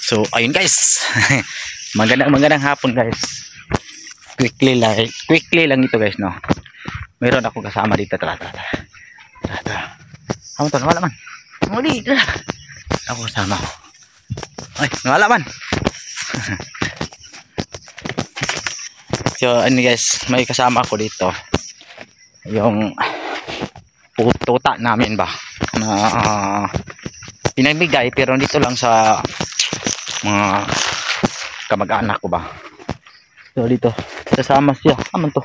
So ayun guys. magandang hapon guys. Quickly lang ito guys, no. Meron ako kasama dito. Tara. Amo to, wala man. Muli. Ako kasama. Ay, wala man. So ano guys, may kasama ako dito. Yung tuta namin ba na pinagbigay, pero dito lang sa mga kamag-anak ko ba. So dito kasama siya. Aman to.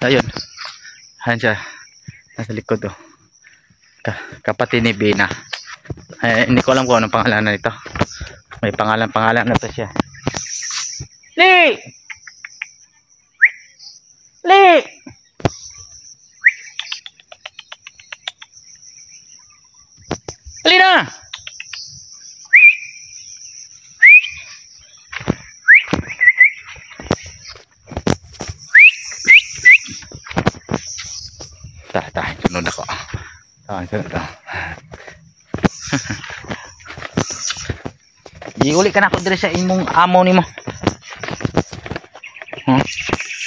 Ayun. Ayan siya. Nasa likod to. Kapatid ni Bina. Hindi ko alam kung anong pangalan na ito. May pangalan na to siya. Li! Halina! Sunod ako. Sunod ako. Iuli ka na ako dire sa imong amo nimo.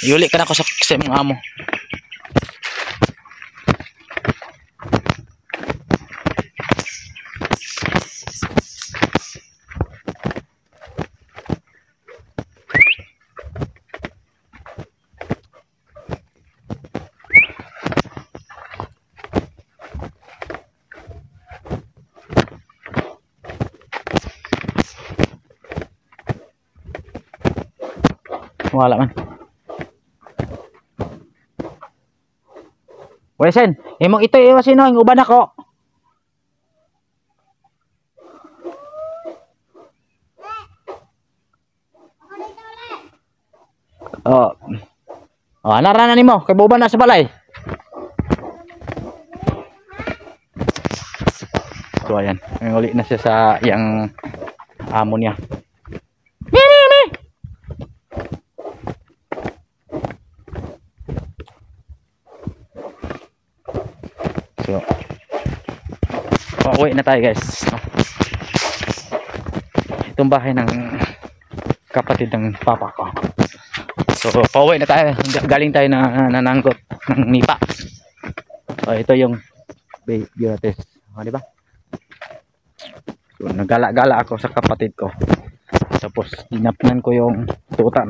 Iuli ka na ako sa imong amo. Wala man. Wesen, imong ito iwasin no, ang uban ako. Oh. Oh, anara nimo kay uban na sa balay. So ayan, uli na siya sa yang amo niya. So, pauwi na tayo guys, no? Itong bahay ng kapatid ng papa ko. So pauwi na tayo. Galing tayo na nananggot ng nipa. So ito yung video natin, diba? So nagala-gala ako sa kapatid ko. Tapos dinapnan ko yung tuta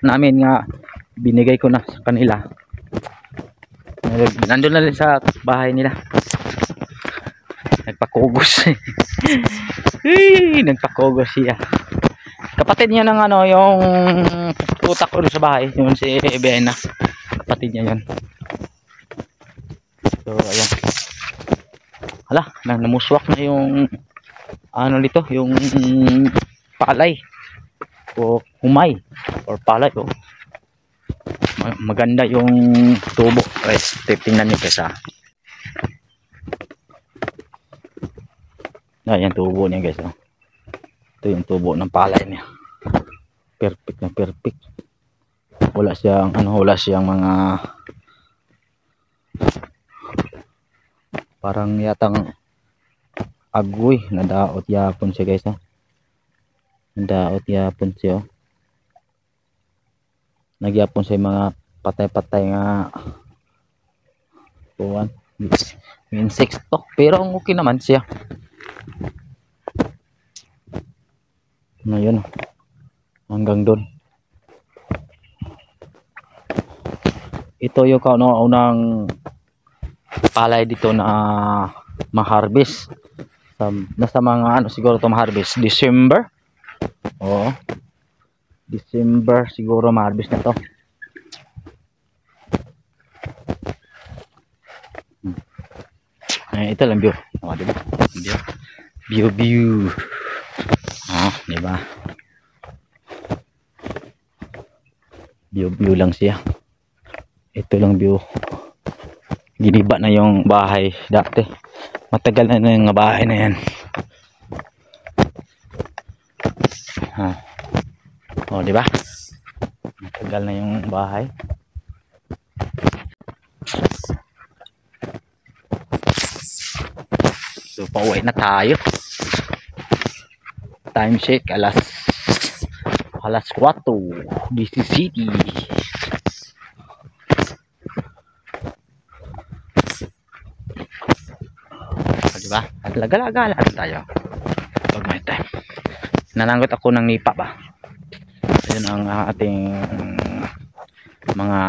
namin nga binigay ko na sa kanila. Nandun na rin sa bahay nila. Nagpakugos. Nagpakugos siya. Kapatid niya ng ano, yung tutak ko sa bahay, yun si Bena. Kapatid niya yun. So ayan. Hala, namuswak na yung ano dito, yung palay o humay or palay. Oh. Maganda yung tubo guys. Tingnan nyo guys ha. Ayan tubo niya guys. Oh. Ito yung tubo ng palay niya. Perfect na perfect. Wala siyang mga parang yatang agoy. Nadaot yapon siya guys. Nadaot yapon siya. Nagyapon sa mga patay-patay nga kuwan, insekto, pero okay naman siya. Ngayon hanggang doon. Ito yung unang palay dito na ma-harvest. Nasa mga ano siguro to ma-harvest December. Oo. December siguro ma-harvest na to. Ito lang view. Oh, diba? View. Oh, diba? View lang siya. Ito lang view. Giniba na yung bahay dati. Matagal na yung bahay na yan. Oh, diba? Matagal na yung bahay. So pauwi na tayo. time check alas 4 DC City. Diba? Gala-gala tayo pag may time. Nananggot ako ng nipa ba. Ayun ang ating mga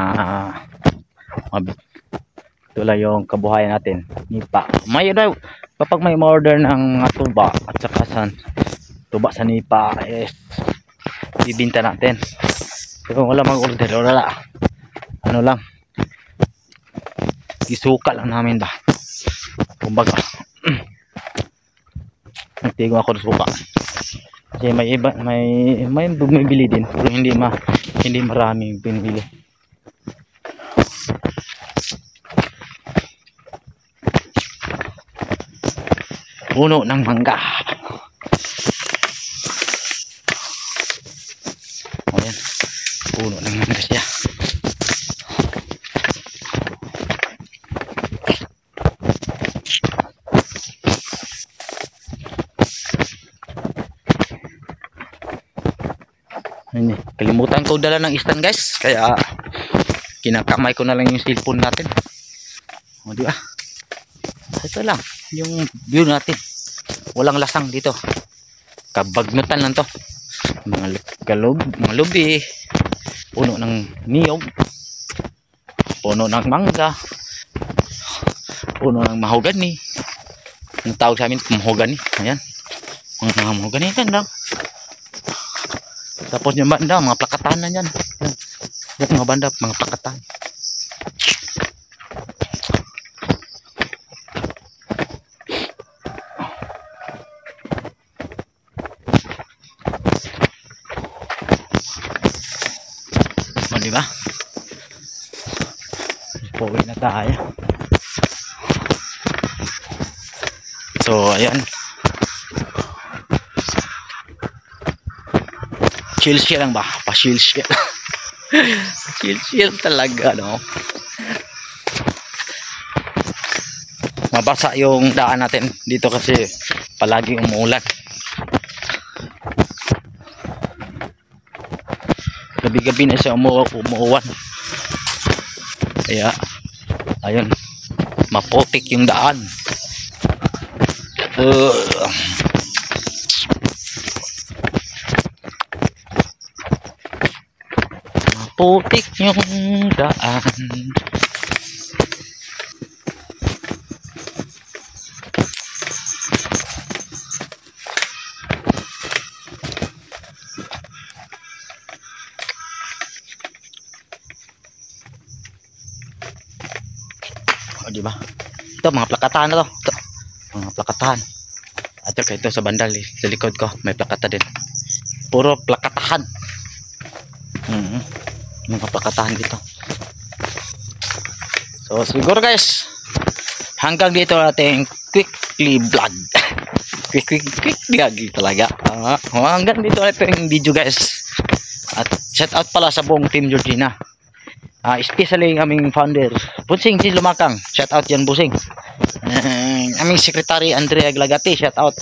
tulad yung kabuhayan natin, nipa. May daw kapag may order ng tuba at saka tuba sa nipa bibinta natin. Pero kung wala mag-order, wala. Ano lang, isuka lang namin ba. Kumbaga, nagtigo ako ng suka. Kasi may iba, may bumibili din, pero hindi maraming binili. Puno ng mangga. Ayan, puno ng mangga siya. Ayan, kalimutan ko dala ng stand guys, kaya kinakamay ko na lang yung cellphone natin. O di ba? Ito lang yung view natin. Walang lasang dito. Kabagnutan lang to. Mga lubi, puno ng niyog, puno ng mangga, puno ng mahogani. Ang tawag sa amin mahogani. Ayan, mga mahogani yan lang. Tapos yung banda, mga plakatan na yan. Yan, mga banda, mga plakatan. O, diba? Pauwi na tayo. So, ayan. Chill lang ba? Pa-chill. Chill talaga, no? Mabasa yung daan natin dito kasi palagi umuulan. Gabi-gabi na siya umuuwan. Kaya, ayun, maputik yung daan. Putik yung daan. O, diba? Ito mga plakatahan na to. Ito, mga plakatahan. At ito sa bandal sa likod ko may plakata din. Puro plakatahan. Mga plakatahan dito. So siguro guys, hanggang dito ating quickly vlog. quick vlog talaga. Hanggang dito ating video guys. At shout out pala sa buong Team Georgina. Especially ang aming founder Busing si Lumakang, shout out yan Busing. Aming secretary Andrea Glagati, shout out.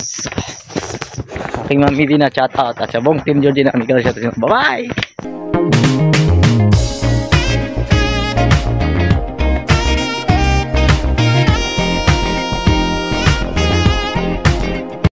Aking Mami Dina, shout out. At sa buong Team Georgina, shout out. Bye bye.